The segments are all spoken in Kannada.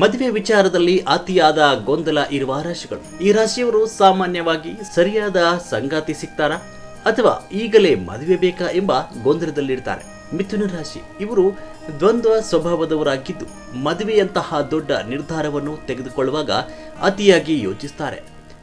ಮದುವೆ ವಿಚಾರದಲ್ಲಿ ಅತಿಯಾದ ಗೊಂದಲ ಇರುವ ರಾಶಿಗಳು. ಈ ರಾಶಿಯವರು ಸಾಮಾನ್ಯವಾಗಿ ಸರಿಯಾದ ಸಂಗಾತಿ ಸಿಗ್ತಾರಾ ಅಥವಾ ಈಗಲೇ ಮದುವೆ ಬೇಕಾ ಎಂಬ ಗೊಂದಲದಲ್ಲಿರ್ತಾರೆ. ಮಿಥುನ ರಾಶಿ ಇವರು ದ್ವಂದ್ವ ಸ್ವಭಾವದವರಾಗಿದ್ದು ಮದುವೆಯಂತಹ ದೊಡ್ಡ ನಿರ್ಧಾರವನ್ನು ತೆಗೆದುಕೊಳ್ಳುವಾಗ ಅತಿಯಾಗಿ ಯೋಚಿಸ್ತಾರೆ.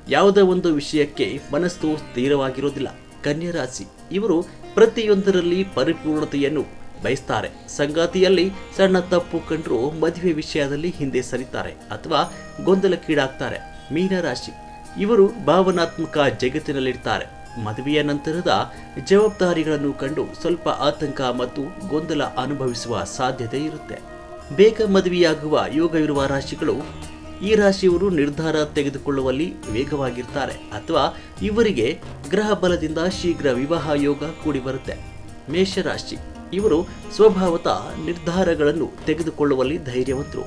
ಯಾವುದೇ ಒಂದು ವಿಷಯಕ್ಕೆ ಮನಸ್ಸು ಸ್ಥಿರವಾಗಿರೋದಿಲ್ಲ. ಕನ್ಯಾ ರಾಶಿ ಇವರು ಪ್ರತಿಯೊಂದರಲ್ಲಿ ಪರಿಪೂರ್ಣತೆಯನ್ನು ಬಯಸ್ತಾರೆ. ಸಂಗಾತಿಯಲ್ಲಿ ಸಣ್ಣ ತಪ್ಪು ಕಂಡ್ರೂ ಮದುವೆ ವಿಷಯದಲ್ಲಿ ಹಿಂದೆ ಸರಿತಾರೆ ಅಥವಾ ಗೊಂದಲಕ್ಕೀಡಾಗ್ತಾರೆ. ಮೀನರಾಶಿ ಇವರು ಭಾವನಾತ್ಮಕ ಜಗತ್ತಿನಲ್ಲಿರ್ತಾರೆ. ಮದುವೆಯ ನಂತರದ ಜವಾಬ್ದಾರಿಗಳನ್ನು ಕಂಡು ಸ್ವಲ್ಪ ಆತಂಕ ಮತ್ತು ಗೊಂದಲ ಅನುಭವಿಸುವ ಸಾಧ್ಯತೆ ಇರುತ್ತೆ. ಬೇಗ ಮದುವೆಯಾಗುವ ಯೋಗವಿರುವ ರಾಶಿಗಳು. ಈ ರಾಶಿಯವರು ನಿರ್ಧಾರ ತೆಗೆದುಕೊಳ್ಳುವಲ್ಲಿ ವೇಗವಾಗಿರ್ತಾರೆ ಅಥವಾ ಇವರಿಗೆ ಗ್ರಹ ಬಲದಿಂದ ಶೀಘ್ರ ವಿವಾಹ ಯೋಗ ಕೂಡಿ ಬರುತ್ತೆ. ಮೇಷರಾಶಿ ಇವರು ಸ್ವಭಾವತಃ ನಿರ್ಧಾರಗಳನ್ನು ತೆಗೆದುಕೊಳ್ಳುವಲ್ಲಿ ಧೈರ್ಯವಂತರು.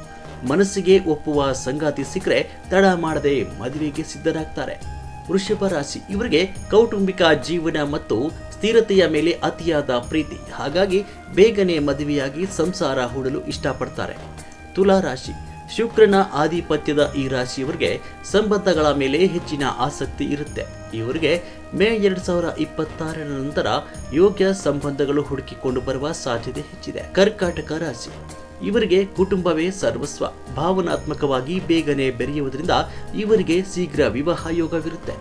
ಮನಸ್ಸಿಗೆ ಒಪ್ಪುವ ಸಂಗಾತಿ ಸಿಕ್ಕರೆ ತಡ ಮಾಡದೆ ಮದುವೆಗೆ ಸಿದ್ಧರಾಗ್ತಾರೆ. ವೃಷಭ ರಾಶಿ ಇವರಿಗೆ ಕೌಟುಂಬಿಕ ಜೀವನ ಮತ್ತು ಸ್ಥಿರತೆಯ ಮೇಲೆ ಅತಿಯಾದ ಪ್ರೀತಿ, ಹಾಗಾಗಿ ಬೇಗನೆ ಮದುವೆಯಾಗಿ ಸಂಸಾರ ಹೂಡಲು ಇಷ್ಟಪಡ್ತಾರೆ. ತುಲಾ ರಾಶಿ ಶುಕ್ರನ ಆಧಿಪತ್ಯದ ಈ ರಾಶಿಯವರಿಗೆ ಸಂಬಂಧಗಳ ಮೇಲೆ ಹೆಚ್ಚಿನ ಆಸಕ್ತಿ ಇರುತ್ತೆ. ಇವರಿಗೆ ಮೇ 2026 ನಂತರ ಯೋಗ್ಯ ಸಂಬಂಧಗಳು ಹುಡುಕಿಕೊಂಡು ಬರುವ ಸಾಧ್ಯತೆ ಹೆಚ್ಚಿದೆ. ಕರ್ಕಾಟಕ ರಾಶಿ ಇವರಿಗೆ ಕುಟುಂಬವೇ ಸರ್ವಸ್ವ. ಭಾವನಾತ್ಮಕವಾಗಿ ಬೇಗನೆ ಬೆರೆಯುವುದರಿಂದ ಇವರಿಗೆ ಶೀಘ್ರ ವಿವಾಹ ಯೋಗವಿರುತ್ತೆ.